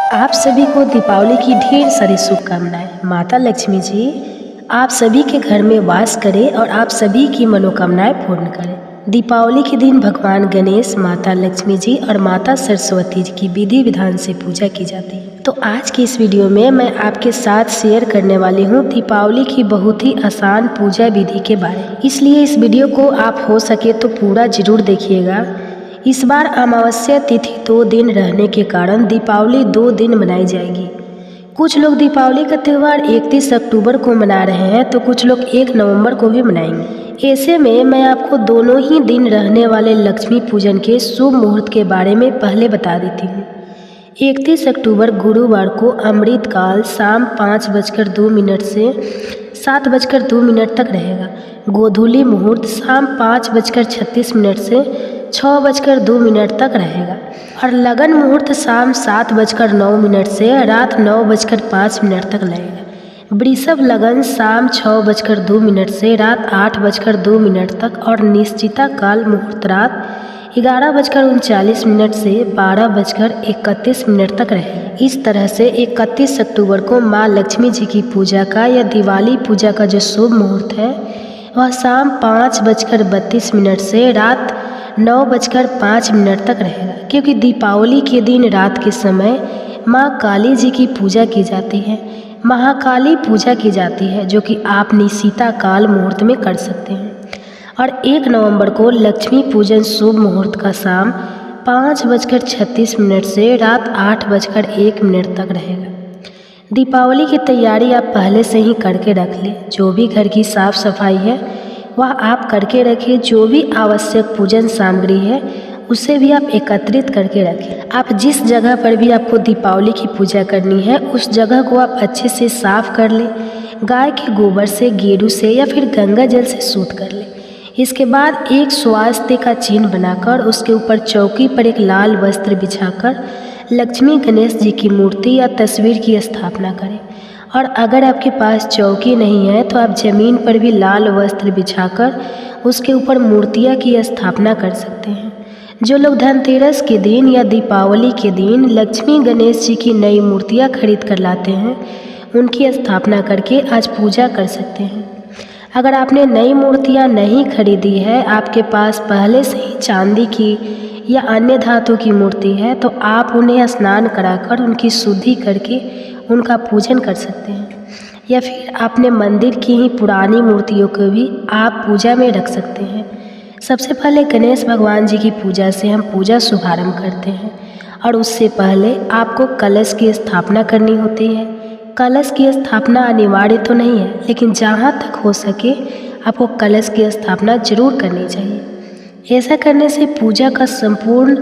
आप सभी को दीपावली की ढेर सारी शुभकामनाएं। माता लक्ष्मी जी आप सभी के घर में वास करें और आप सभी की मनोकामनाएं पूर्ण करें। दीपावली के दिन भगवान गणेश, माता लक्ष्मी जी और माता सरस्वती जी की विधि विधान से पूजा की जाती है। तो आज की इस वीडियो में मैं आपके साथ शेयर करने वाली हूँ दीपावली की बहुत ही आसान पूजा विधि के बारे में। इसलिए इस वीडियो को आप हो सके तो पूरा जरूर देखिएगा। इस बार अमावस्या तिथि 2 दिन रहने के कारण दीपावली 2 दिन मनाई जाएगी। कुछ लोग दीपावली का त्यौहार 31 अक्टूबर को मना रहे हैं तो कुछ लोग 1 नवंबर को भी मनाएंगे। ऐसे में मैं आपको दोनों ही दिन रहने वाले लक्ष्मी पूजन के शुभ मुहूर्त के बारे में पहले बता देती हूँ। 31 अक्टूबर गुरुवार को अमृत काल शाम 5:02 से 7:02 तक रहेगा। गोधूली मुहूर्त शाम 5:36 से 6:02 तक रहेगा और लगन मुहूर्त शाम 7:09 से रात 9:05 तक लगेगा। वृषभ लगन शाम 6:02 से रात 8:02 तक और निश्चिता काल मुहूर्त रात 11:39 से 12:31 तक रहेगा। इस तरह से 31 अक्टूबर को माँ लक्ष्मी जी की पूजा का या दिवाली पूजा का जो शुभ मुहूर्त है वह शाम 5:32 से रात 9:05 तक रहेगा, क्योंकि दीपावली के दिन रात के समय माँ काली जी की पूजा की जाती है, महाकाली पूजा की जाती है, जो कि आप निशिता काल मुहूर्त में कर सकते हैं। और 1 नवंबर को लक्ष्मी पूजन शुभ मुहूर्त का शाम 5:36 से रात 8:01 तक रहेगा। दीपावली की तैयारी आप पहले से ही करके रख लें। जो भी घर की साफ सफाई है वह आप करके रखिए। जो भी आवश्यक पूजन सामग्री है उसे भी आप एकत्रित करके रखें। आप जिस जगह पर भी आपको दीपावली की पूजा करनी है उस जगह को आप अच्छे से साफ कर लें। गाय के गोबर से, गेरू से या फिर गंगा जल से शुद्ध कर लें। इसके बाद एक स्वास्तिक का चिन्ह बनाकर उसके ऊपर चौकी पर एक लाल वस्त्र बिछाकर लक्ष्मी गणेश जी की मूर्ति या तस्वीर की स्थापना करें। और अगर आपके पास चौकी नहीं है तो आप ज़मीन पर भी लाल वस्त्र बिछाकर उसके ऊपर मूर्तियाँ की स्थापना कर सकते हैं। जो लोग धनतेरस के दिन या दीपावली के दिन लक्ष्मी गणेश जी की नई मूर्तियाँ खरीद कर लाते हैं उनकी स्थापना करके आज पूजा कर सकते हैं। अगर आपने नई मूर्तियाँ नहीं खरीदी है, आपके पास पहले से ही चांदी की या अन्य धातु की मूर्ति है, तो आप उन्हें स्नान कराकर उनकी शुद्धि करके उनका पूजन कर सकते हैं। या फिर अपने मंदिर की ही पुरानी मूर्तियों को भी आप पूजा में रख सकते हैं। सबसे पहले गणेश भगवान जी की पूजा से हम पूजा शुभारंभ करते हैं और उससे पहले आपको कलश की स्थापना करनी होती है। कलश की स्थापना अनिवार्य तो नहीं है, लेकिन जहाँ तक हो सके आपको कलश की स्थापना जरूर करनी चाहिए। ऐसा करने से पूजा का संपूर्ण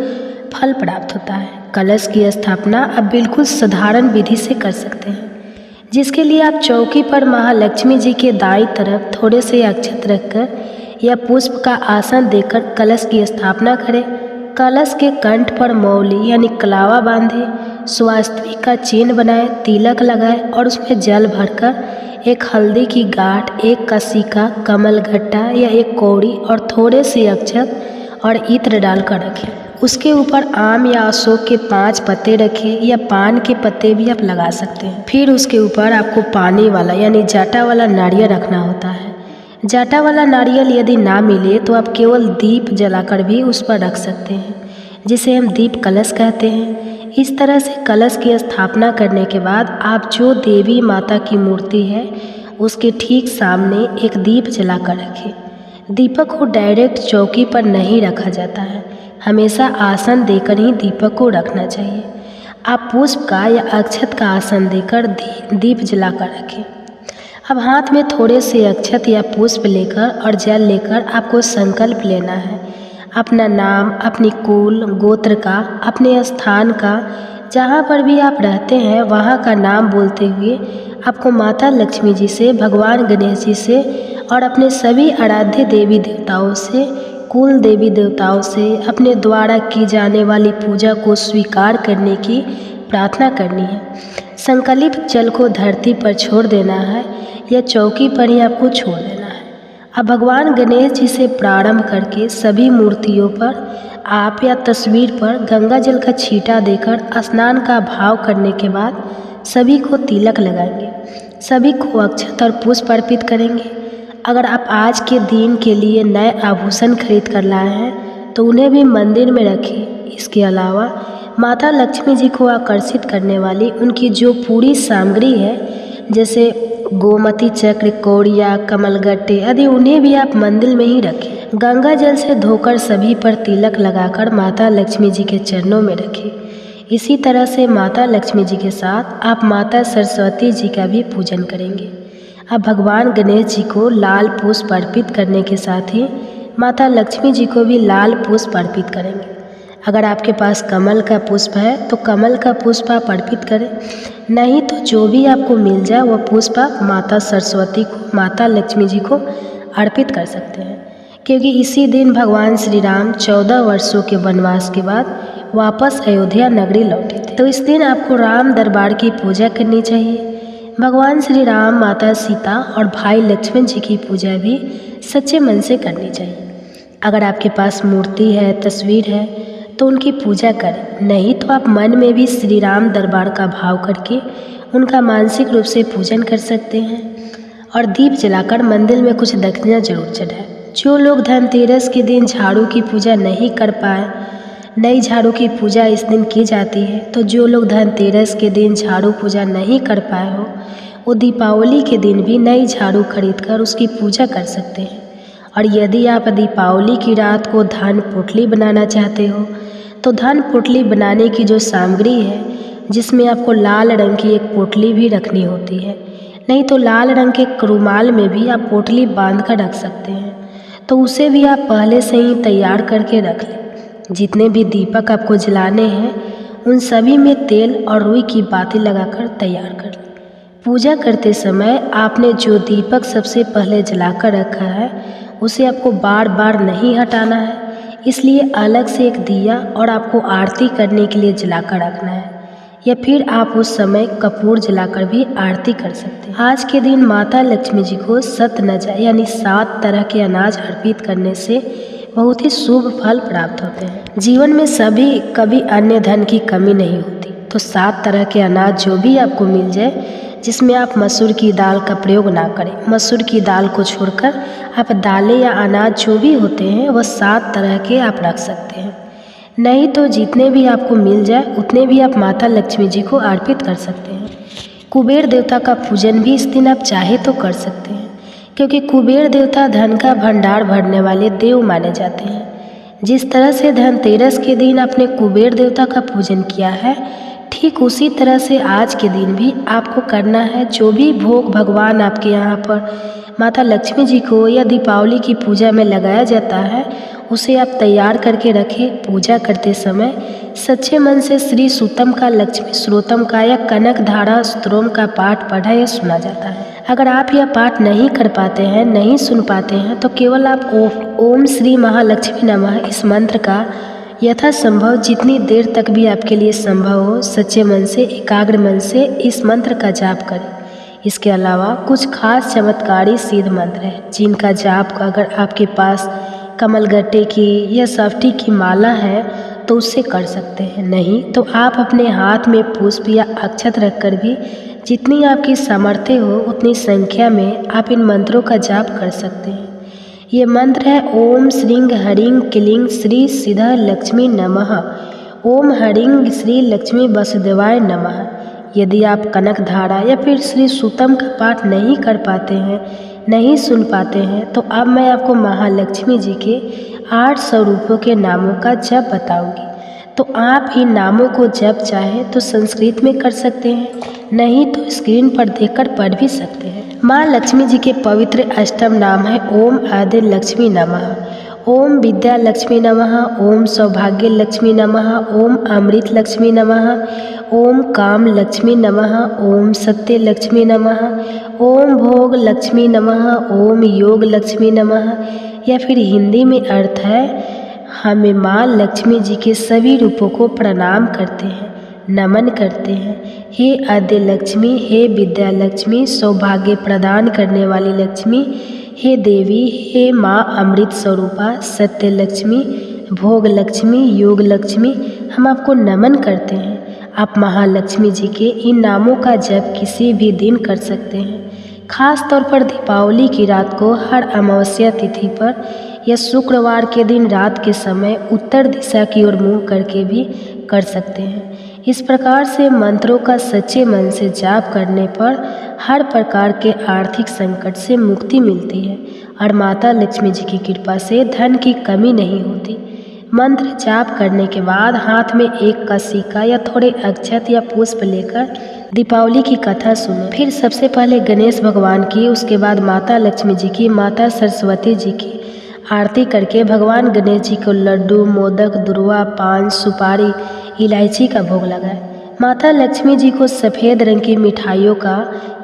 फल प्राप्त होता है। कलश की स्थापना आप बिल्कुल साधारण विधि से कर सकते हैं, जिसके लिए आप चौकी पर महालक्ष्मी जी के दाईं तरफ थोड़े से अक्षत रखकर या पुष्प का आसन देकर कलश की स्थापना करें। कलश के कंठ पर मौली यानी कलावा बांधे, स्वास्तिक का चिन्ह बनाए, तिलक लगाए और उसमें जल भरकर एक हल्दी की गांठ, एक का सिक्का, कमल घट्टा या एक कौड़ी और थोड़े से अक्षत और इत्र डालकर रखें। उसके ऊपर आम या अशोक के 5 पत्ते रखें या पान के पत्ते भी आप लगा सकते हैं। फिर उसके ऊपर आपको पानी वाला यानी जाटा वाला नारियल रखना होता है। जाटा वाला नारियल यदि ना मिले तो आप केवल दीप जलाकर भी उस पर रख सकते हैं, जिसे हम दीप कलश कहते हैं। इस तरह से कलश की स्थापना करने के बाद आप जो देवी माता की मूर्ति है उसके ठीक सामने एक दीप जलाकर रखें। दीपक को डायरेक्ट चौकी पर नहीं रखा जाता है, हमेशा आसन देकर ही दीपक को रखना चाहिए। आप पुष्प का या अक्षत का आसन देकर दीप जलाकर रखें। अब हाथ में थोड़े से अक्षत या पुष्प लेकर और जल लेकर आपको संकल्प लेना है। अपना नाम, अपनी कुल गोत्र का, अपने स्थान का, जहाँ पर भी आप रहते हैं वहाँ का नाम बोलते हुए आपको माता लक्ष्मी जी से, भगवान गणेश जी से और अपने सभी आराध्य देवी देवताओं से, कुल देवी देवताओं से अपने द्वारा की जाने वाली पूजा को स्वीकार करने की प्रार्थना करनी है। संकल्पित जल को धरती पर छोड़ देना है या चौकी पर ही आपको छोड़ देना है। अब भगवान गणेश जी से प्रारंभ करके सभी मूर्तियों पर आप या तस्वीर पर गंगा जल का छींटा देकर स्नान का भाव करने के बाद सभी को तिलक लगाएंगे, सभी को अक्षत और पुष्प अर्पित करेंगे। अगर आप आज के दिन के लिए नए आभूषण खरीद कर लाए हैं तो उन्हें भी मंदिर में रखें। इसके अलावा माता लक्ष्मी जी को आकर्षित करने वाली उनकी जो पूरी सामग्री है, जैसे गोमती चक्र, कौड़िया, कमलगट्टे आदि, उन्हें भी आप मंदिर में ही रखें। गंगा जल से धोकर सभी पर तिलक लगाकर माता लक्ष्मी जी के चरणों में रखें। इसी तरह से माता लक्ष्मी जी के साथ आप माता सरस्वती जी का भी पूजन करेंगे। अब भगवान गणेश जी को लाल पुष्प अर्पित करने के साथ ही माता लक्ष्मी जी को भी लाल पुष्प अर्पित करेंगे। अगर आपके पास कमल का पुष्प है तो कमल का पुष्प आप अर्पित करें, नहीं तो जो भी आपको मिल जाए वह पुष्प आप माता सरस्वती को, माता लक्ष्मी जी को अर्पित कर सकते हैं, क्योंकि इसी दिन भगवान श्री राम 14 वर्षों के वनवास के बाद वापस अयोध्या नगरी लौटे थे। तो इस दिन आपको राम दरबार की पूजा करनी चाहिए। भगवान श्री राम, माता सीता और भाई लक्ष्मण जी की पूजा भी सच्चे मन से करनी चाहिए। अगर आपके पास मूर्ति है, तस्वीर है तो उनकी पूजा करें, नहीं तो आप मन में भी श्री राम दरबार का भाव करके उनका मानसिक रूप से पूजन कर सकते हैं। और दीप जलाकर मंदिर में कुछ दक्षिणा जरूर चढ़ाएं। जो लोग धनतेरस के दिन झाड़ू की पूजा नहीं कर पाए, नई झाड़ू की पूजा इस दिन की जाती है, तो जो लोग धनतेरस के दिन झाड़ू पूजा नहीं कर पाए हो वो दीपावली के दिन भी नई झाड़ू खरीदकर उसकी पूजा कर सकते हैं। और यदि आप दीपावली की रात को धन पोटली बनाना चाहते हो तो धन पोटली बनाने की जो सामग्री है, जिसमें आपको लाल रंग की एक पोटली भी रखनी होती है, नहीं तो लाल रंग के रुमाल में भी आप पोटली बांध कर रख सकते हैं, तो उसे भी आप पहले से ही तैयार करके रख लें। जितने भी दीपक आपको जलाने हैं उन सभी में तेल और रुई की बाती लगाकर तैयार कर लें। पूजा करते समय आपने जो दीपक सबसे पहले जलाकर रखा है उसे आपको बार बार नहीं हटाना है, इसलिए अलग से एक दिया और आपको आरती करने के लिए जलाकर रखना है, या फिर आप उस समय कपूर जलाकर भी आरती कर सकते हैं। आज के दिन माता लक्ष्मी जी को सतनजा यानी 7 तरह के अनाज अर्पित करने से बहुत ही शुभ फल प्राप्त होते हैं। जीवन में सभी कभी अन्य धन की कमी नहीं होती, तो 7 तरह के अनाज जो भी आपको मिल जाए, जिसमें आप मसूर की दाल का प्रयोग ना करें, मसूर की दाल को छोड़कर आप दालें या अनाज जो भी होते हैं वह 7 तरह के आप रख सकते हैं। नहीं तो जितने भी आपको मिल जाए उतने भी आप माता लक्ष्मी जी को अर्पित कर सकते हैं। कुबेर देवता का पूजन भी इस दिन आप चाहे तो कर सकते हैं, क्योंकि कुबेर देवता धन का भंडार भरने वाले देव माने जाते हैं। जिस तरह से धनतेरस के दिन आपने कुबेर देवता का पूजन किया है, ठीक उसी तरह से आज के दिन भी आपको करना है। जो भी भोग भगवान आपके यहाँ पर माता लक्ष्मी जी को या दीपावली की पूजा में लगाया जाता है, उसे आप तैयार करके रखें। पूजा करते समय सच्चे मन से श्री सूतम का, लक्ष्मी श्रोतम का या कनक धारा स्तोत्रम का पाठ पढ़ा या सुना जाता है। अगर आप यह पाठ नहीं कर पाते हैं, नहीं सुन पाते हैं, तो केवल आप ओम श्री महालक्ष्मी नमः इस मंत्र का यथासंभव जितनी देर तक भी आपके लिए संभव हो सच्चे मन से, एकाग्र मन से इस मंत्र का जाप करें। इसके अलावा कुछ खास चमत्कारी सिद्ध मंत्र हैं जिनका जाप अगर आपके पास कमलगट्टे की या सफ्टी की माला है तो उससे कर सकते हैं, नहीं तो आप अपने हाथ में पुष्प या अक्षत रखकर भी जितनी आपकी सामर्थ्य हो उतनी संख्या में आप इन मंत्रों का जाप कर सकते हैं। ये मंत्र है ओम श्रीं हरिं क्लीं श्री सिद्ध लक्ष्मी नमः, ओम हरिं श्री लक्ष्मी वसुदेवाय नमः। यदि आप कनक धारा या फिर श्री सूतम का पाठ नहीं कर पाते हैं, नहीं सुन पाते हैं, तो अब मैं आपको महालक्ष्मी जी के 800 रूपों के नामों का जप बताऊंगी। तो आप इन नामों को जप चाहे तो संस्कृत में कर सकते हैं, नहीं तो स्क्रीन पर देखकर पढ़ भी सकते हैं। माँ लक्ष्मी जी के पवित्र अष्टम नाम है ओम आदि लक्ष्मी नमः, ओम विद्या लक्ष्मी नमः, ओम सौभाग्य लक्ष्मी नमः, ओम अमृत लक्ष्मी नमः, ओम काम लक्ष्मी नमः, ओम सत्य लक्ष्मी नमः, ओम भोग लक्ष्मी नमः, ओम योग लक्ष्मी नमः। या फिर हिंदी में अर्थ है हमें माँ लक्ष्मी जी के सभी रूपों को प्रणाम करते हैं, नमन करते हैं। हे आद्य लक्ष्मी, हे विद्या लक्ष्मी, सौभाग्य प्रदान करने वाली लक्ष्मी, हे देवी, हे माँ अमृत स्वरूपा, सत्य लक्ष्मी, भोग लक्ष्मी, योग लक्ष्मी, हम आपको नमन करते हैं। आप महालक्ष्मी जी के इन नामों का जप किसी भी दिन कर सकते हैं। खास तौर पर दीपावली की रात को हर अमावस्या तिथि पर या शुक्रवार के दिन रात के समय उत्तर दिशा की ओर मुँह करके भी कर सकते हैं। इस प्रकार से मंत्रों का सच्चे मन से जाप करने पर हर प्रकार के आर्थिक संकट से मुक्ति मिलती है और माता लक्ष्मी जी की कृपा से धन की कमी नहीं होती। मंत्र जाप करने के बाद हाथ में एक का सिक्का या थोड़े अक्षत या पुष्प लेकर दीपावली की कथा सुने। फिर सबसे पहले गणेश भगवान की, उसके बाद माता लक्ष्मी जी की, माता सरस्वती जी की आरती करके भगवान गणेश जी को लड्डू, मोदक, दुर्वा, पान, सुपारी, इलायची का भोग लगाए। माता लक्ष्मी जी को सफ़ेद रंग की मिठाइयों का,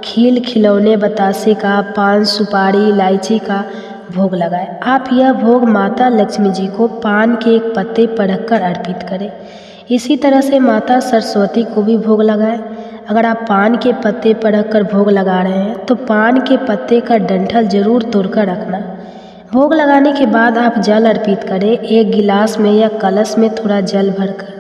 खील, खिलौने, बतासे का, पान, सुपारी, इलायची का भोग लगाए। आप यह भोग माता लक्ष्मी जी को पान के एक पत्ते पर रखकर अर्पित करें। इसी तरह से माता सरस्वती को भी भोग लगाएं। अगर आप पान के पत्ते पर रखकर भोग लगा रहे हैं तो पान के पत्ते का डंठल जरूर तोड़कर रखना। भोग लगाने के बाद आप जल अर्पित करें। एक गिलास में या कलश में थोड़ा जल भरकर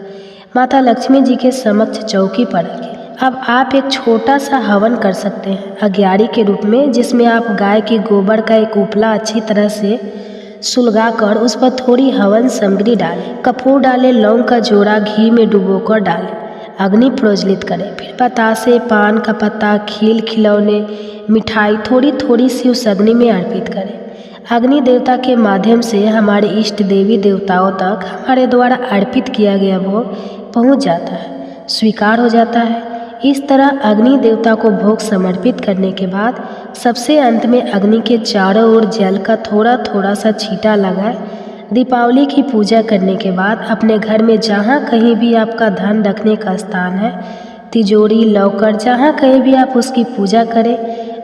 माता लक्ष्मी जी के समक्ष चौकी पर रखें। अब आप एक छोटा सा हवन कर सकते हैं अग्यारी के रूप में, जिसमें आप गाय के गोबर का एक उपला अच्छी तरह से सुलगाकर उस पर थोड़ी हवन सामग्री डालें। कपूर डालें, लौंग का जोड़ा घी में डुबोकर डालें, अग्नि प्रज्वलित करें। फिर बतासे, पान का पत्ता, खील, खिलौने, मिठाई थोड़ी थोड़ी सी उस अग्नि में अर्पित करें। अग्नि देवता के माध्यम से हमारे इष्ट देवी देवताओं तक हमारे द्वारा अर्पित किया गया भोग पहुंच जाता है, स्वीकार हो जाता है। इस तरह अग्नि देवता को भोग समर्पित करने के बाद सबसे अंत में अग्नि के चारों ओर जल का थोड़ा थोड़ा सा छींटा लगाए। दीपावली की पूजा करने के बाद अपने घर में जहाँ कहीं भी आपका धन रखने का स्थान है, तिजोरी, लॉकर, जहाँ कहीं भी आप उसकी पूजा करें,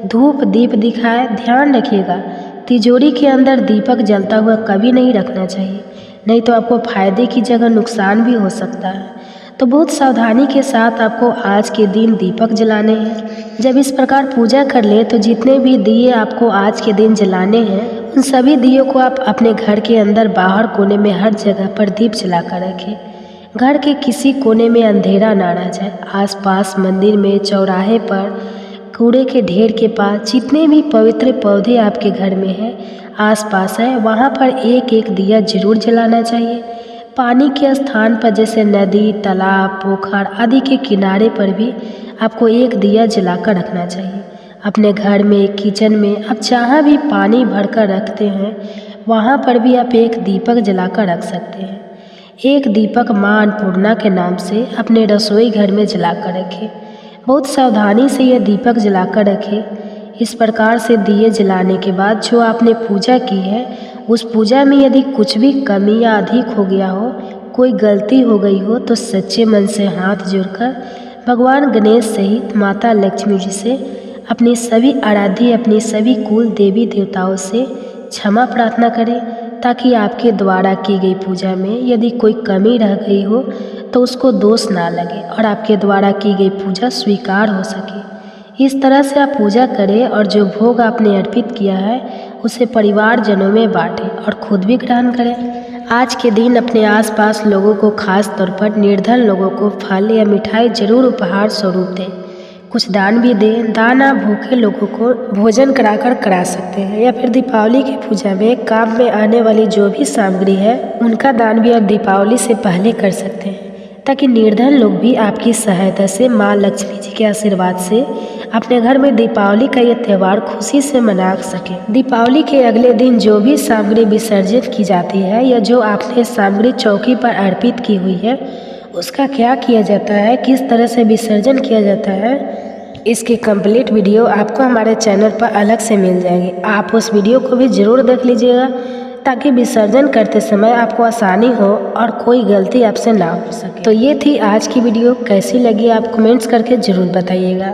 धूप दीप दिखाएं। ध्यान रखिएगा, तिजोरी के अंदर दीपक जलता हुआ कभी नहीं रखना चाहिए, नहीं तो आपको फायदे की जगह नुकसान भी हो सकता है। तो बहुत सावधानी के साथ आपको आज के दिन दीपक जलाने हैं। जब इस प्रकार पूजा कर ले तो जितने भी दिए आपको आज के दिन जलाने हैं, उन सभी दियों को आप अपने घर के अंदर, बाहर, कोने में हर जगह पर दीप जलाकर रखें। घर के किसी कोने में अंधेरा ना रह जाए। आसपास मंदिर में, चौराहे पर, कूड़े के ढेर के पास, जितने भी पवित्र पौधे आपके घर में हैं, आसपास है, वहाँ पर एक एक दिया जरूर जलाना चाहिए। पानी के स्थान पर जैसे नदी, तालाब, पोखर आदि के किनारे पर भी आपको एक दिया जलाकर रखना चाहिए। अपने घर में, किचन में आप जहाँ भी पानी भरकर रखते हैं, वहाँ पर भी आप एक दीपक जलाकर रख सकते हैं। एक दीपक माँ अन्नपूर्णा के नाम से अपने रसोई घर में जलाकर रखें। बहुत सावधानी से यह दीपक जलाकर रखें। इस प्रकार से दिए जलाने के बाद जो आपने पूजा की है, उस पूजा में यदि कुछ भी कमी या अधिक हो गया हो, कोई गलती हो गई हो, तो सच्चे मन से हाथ जोड़कर भगवान गणेश सहित माता लक्ष्मी जी से, अपनी सभी आराध्य, अपनी सभी कुल देवी देवताओं से क्षमा प्रार्थना करें, ताकि आपके द्वारा की गई पूजा में यदि कोई कमी रह गई हो तो उसको दोष ना लगे और आपके द्वारा की गई पूजा स्वीकार हो सके। इस तरह से आप पूजा करें और जो भोग आपने अर्पित किया है उसे परिवारजनों में बांटें और खुद भी ग्रहण करें। आज के दिन अपने आसपास लोगों को, खास तौर पर निर्धन लोगों को फल या मिठाई जरूर उपहार स्वरूप दें। कुछ दान भी दें। दान आप भूखे लोगों को भोजन करा सकते हैं, या फिर दीपावली की पूजा में काम में आने वाली जो भी सामग्री है उनका दान भी आप दीपावली से पहले कर सकते हैं, ताकि निर्धन लोग भी आपकी सहायता से, माँ लक्ष्मी जी के आशीर्वाद से अपने घर में दीपावली का यह त्यौहार खुशी से मना सकें। दीपावली के अगले दिन जो भी सामग्री विसर्जित की जाती है या जो आपने सामग्री चौकी पर अर्पित की हुई है, उसका क्या किया जाता है, किस तरह से विसर्जन किया जाता है, इसकी कंप्लीट वीडियो आपको हमारे चैनल पर अलग से मिल जाएगी। आप उस वीडियो को भी ज़रूर देख लीजिएगा, ताकि विसर्जन करते समय आपको आसानी हो और कोई गलती आपसे ना हो सके। तो ये थी आज की वीडियो। कैसी लगी आप कमेंट्स करके ज़रूर बताइएगा।